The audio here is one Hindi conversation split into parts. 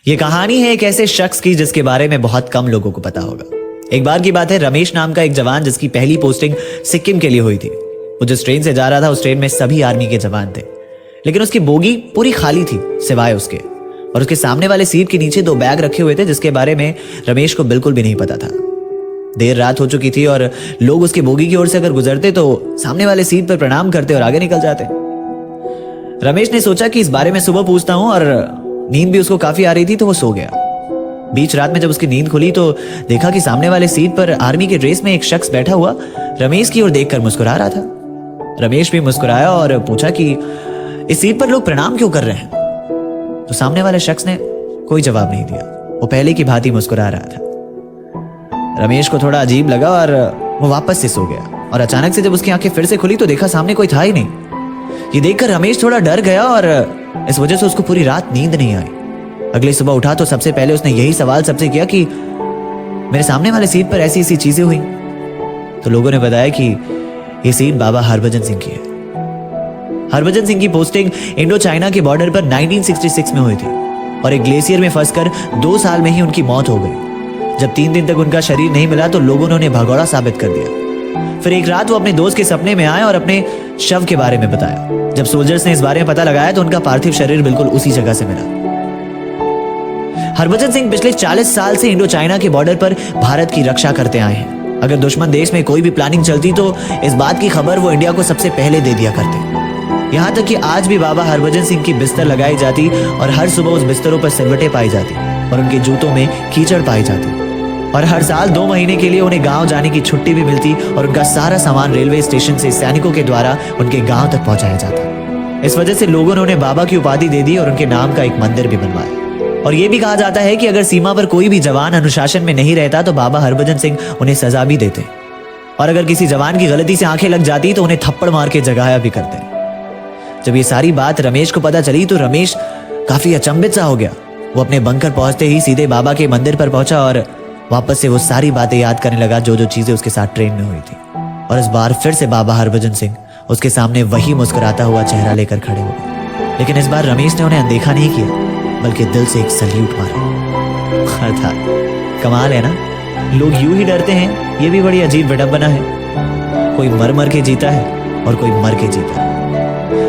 ये कहानी है एक ऐसे शख्स की जिसके बारे में बहुत कम लोगों को पता होगा। एक बार की बात है, रमेश नाम का एक जवान जिसकी पहली पोस्टिंग सिक्किम के लिए हुई थी। वो जिस ट्रेन से जा रहा था उस ट्रेन में सभी आर्मी के जवान थे, लेकिन उसकी बोगी पूरी खाली थी सिवाय उसके, और उसके सामने वाले सीट के नीचे 2 बैग रखे हुए थे जिसके बारे में रमेश को बिल्कुल भी नहीं पता था। देर रात हो चुकी थी और लोग उसकी बोगी की ओर से अगर गुजरते तो सामने वाले सीट पर प्रणाम करते और आगे निकल जाते। रमेश ने सोचा कि इस बारे में सुबह पूछता हूं, और नींद भी उसको काफी आ रही थी तो वो सो गया। बीच रात में जब उसकी नींद खुली तो देखा कि सामने वाले सीट पर आर्मी के ड्रेस में एक शख्स बैठा हुआ रमेश की ओर देखकर मुस्कुरा रहा था। रमेश भी मुस्कुराया और पूछा कि इस सीट पर लोग प्रणाम क्यों कर रहे हैं? तो सामने वाले शख्स ने कोई जवाब नहीं दिया, वो पहले की भांति मुस्कुरा रहा था। रमेश को थोड़ा अजीब लगा और वो वापस से सो गया, और अचानक से जब उसकी आंखें फिर से खुली तो देखा सामने कोई था ही नहीं। ये देखकर रमेश थोड़ा डर गया और इस वजह से उसको पूरी रात नींद नहीं आई। अगली सुबह उठा तो सबसे पहले उसने यही सवाल सबसे किया कि मेरे सामने वाले सीट पर ऐसी ऐसी चीजें हुई। तो लोगों ने बताया कि ये सीट बाबा हरभजन सिंह की है। हरभजन सिंह की पोस्टिंग इंडो चाइना के बॉर्डर पर 1966 में हुई थी, और एक ग्लेशियर में फंसकर 2 साल में ही उनकी मौत हो गई। जब 3 दिन तक उनका शरीर नहीं मिला तो लोगों ने उन्हें भगोड़ा साबित कर दिया। फिर एक रात वो अपने दोस्त के सपने में आए और अपने शव के बारे में बताया। जब सोल्जर्स ने इस बारे में पता लगाया तो उनका पार्थिव शरीर बिल्कुल उसी जगह से मिला। हरभजन सिंह पिछले 40 साल से इंडो चाइना के बॉर्डर पर भारत की रक्षा करते आए हैं। अगर दुश्मन देश में कोई भी प्लानिंग चलती तो इस बात की खबर वो इंडिया को सबसे पहले दे दिया करते। यहाँ तक कि आज भी बाबा हरभजन सिंह की बिस्तर लगाई जाती और हर सुबह उस बिस्तरों पर सिलवटें पाई जाती और उनके जूतों में कीचड़ पाई जाती, और हर साल 2 महीने के लिए उन्हें गांव जाने की छुट्टी भी मिलती और उनका सारा सामान रेलवे स्टेशन से सैनिकों के द्वारा उनके गांव तक पहुंचाया जाता। इस वजह से लोगों ने उन्हें बाबा की उपाधि दे दी और उनके नाम का एक मंदिर भी बनवाया। और यह भी कहा जाता है कि अगर सीमा पर कोई भी जवान अनुशासन में नहीं रहता तो बाबा हरभजन सिंह उन्हें सजा भी देते, और अगर किसी जवान की गलती से आंखें लग जाती तो उन्हें थप्पड़ मार के जगाया भी करते। जब ये सारी बात रमेश को पता चली तो रमेश काफी अचंभित सा हो गया। वो अपने बंकर पहुंचते ही सीधे बाबा के मंदिर पर पहुंचा और वापस से वो सारी बातें याद करने लगा जो जो चीजें उसके साथ ट्रेन में हुई थी। और इस बार फिर से बाबा हरभजन सिंह उसके सामने वही मुस्कुराता हुआ चेहरा लेकर खड़े हो गए। लेकिन इस बार रमेश ने उन्हें अनदेखा नहीं किया, बल्कि दिल से एक सल्यूट मारा। अर्थात कमाल है ना, लोग यूं ही डरते हैं, ये भी बड़ी अजीब विडंबना है। कोई मर मर के जीता है और कोई मर के जीता है।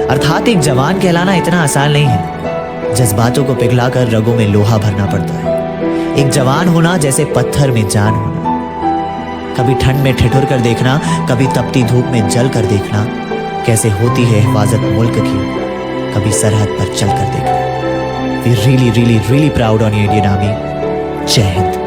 अर्थात एक जवान कहलाना इतना आसान नहीं है। जज्बातों को पिघलाकर रगों में लोहा भरना पड़ता है। एक जवान होना जैसे पत्थर में जान होना। कभी ठंड में ठिठुर कर देखना, कभी तपती धूप में जल कर देखना, कैसे होती है हिफाजत मुल्क की, कभी सरहद पर चल कर देखना। We really really really proud on Indian army. जय हिंद।